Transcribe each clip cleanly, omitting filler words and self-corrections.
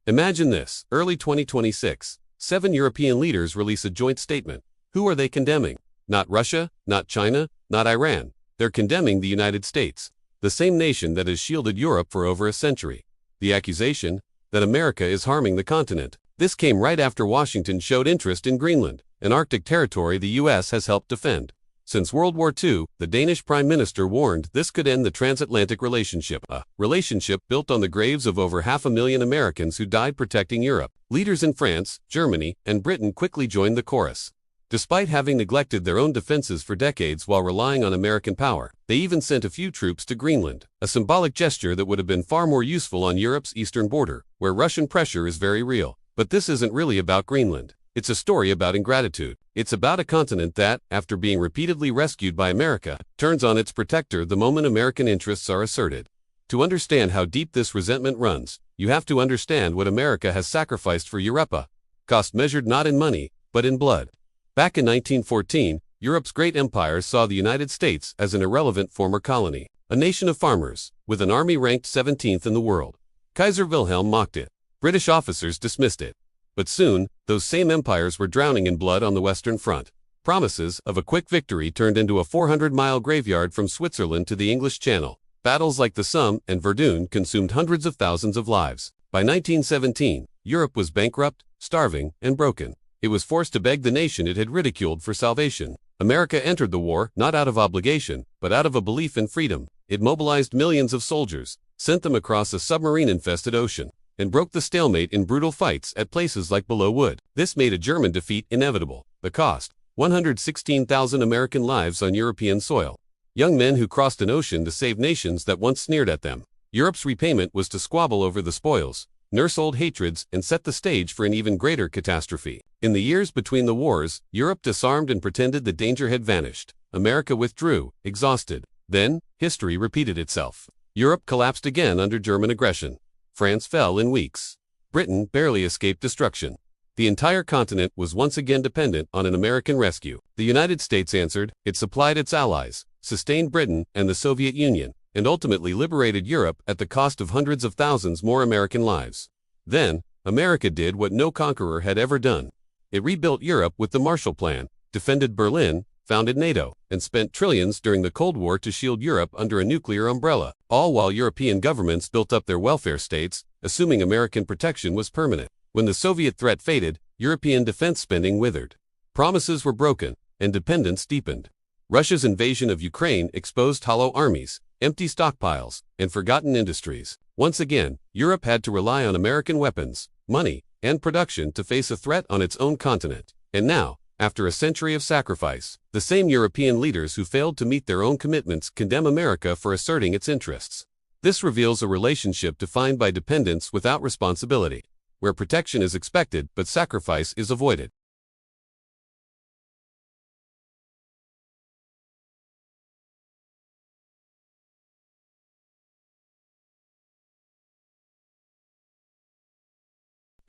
Imagine this, early 2026, 7 European leaders release a joint statement. Who are they condemning? Not Russia, not China, not Iran. They're condemning the United States, the same nation that has shielded Europe for over a century. The accusation? That America is harming the continent. This came right after Washington showed interest in Greenland, an Arctic territory the U.S. has helped defend. Since World War II, the Danish Prime Minister warned this could end the transatlantic relationship, a relationship built on the graves of over 500,000 Americans who died protecting Europe. Leaders in France, Germany, and Britain quickly joined the chorus. Despite having neglected their own defenses for decades while relying on American power, they even sent a few troops to Greenland, a symbolic gesture that would have been far more useful on Europe's eastern border, where Russian pressure is very real. But this isn't really about Greenland. It's a story about ingratitude. It's about a continent that, after being repeatedly rescued by America, turns on its protector the moment American interests are asserted. To understand how deep this resentment runs, you have to understand what America has sacrificed for Europe, a cost measured not in money, but in blood. Back in 1914, Europe's great empires saw the United States as an irrelevant former colony, a nation of farmers, with an army ranked 17th in the world. Kaiser Wilhelm mocked it. British officers dismissed it. But soon, those same empires were drowning in blood on the Western Front. Promises of a quick victory turned into a 400-mile graveyard from Switzerland to the English Channel. Battles like the Somme and Verdun consumed hundreds of thousands of lives. By 1917, Europe was bankrupt, starving, and broken. It was forced to beg the nation it had ridiculed for salvation. America entered the war not out of obligation, but out of a belief in freedom. It mobilized millions of soldiers, sent them across a submarine-infested ocean, and broke the stalemate in brutal fights at places like Belleau Wood. This made a German defeat inevitable. The cost? 116,000 American lives on European soil. Young men who crossed an ocean to save nations that once sneered at them. Europe's repayment was to squabble over the spoils, nurse old hatreds, and set the stage for an even greater catastrophe. In the years between the wars, Europe disarmed and pretended the danger had vanished. America withdrew, exhausted. Then, history repeated itself. Europe collapsed again under German aggression. France fell in weeks. Britain barely escaped destruction. The entire continent was once again dependent on an American rescue. The United States answered. It supplied its allies, sustained Britain and the Soviet Union, and ultimately liberated Europe at the cost of hundreds of thousands more American lives. Then, America did what no conqueror had ever done. It rebuilt Europe with the Marshall Plan, defended Berlin, founded NATO, and spent trillions during the Cold War to shield Europe under a nuclear umbrella, all while European governments built up their welfare states, assuming American protection was permanent. When the Soviet threat faded, European defense spending withered. Promises were broken, and dependence deepened. Russia's invasion of Ukraine exposed hollow armies, empty stockpiles, and forgotten industries. Once again, Europe had to rely on American weapons, money, and production to face a threat on its own continent. And now, after a century of sacrifice, the same European leaders who failed to meet their own commitments condemn America for asserting its interests. This reveals a relationship defined by dependence without responsibility, where protection is expected but sacrifice is avoided.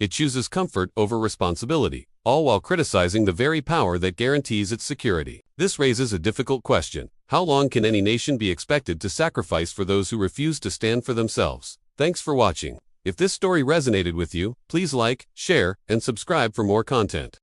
It chooses comfort over responsibility, all while criticizing the very power that guarantees its security. This raises a difficult question. How long can any nation be expected to sacrifice for those who refuse to stand for themselves? Thanks for watching. If this story resonated with you, please like, share, and subscribe for more content.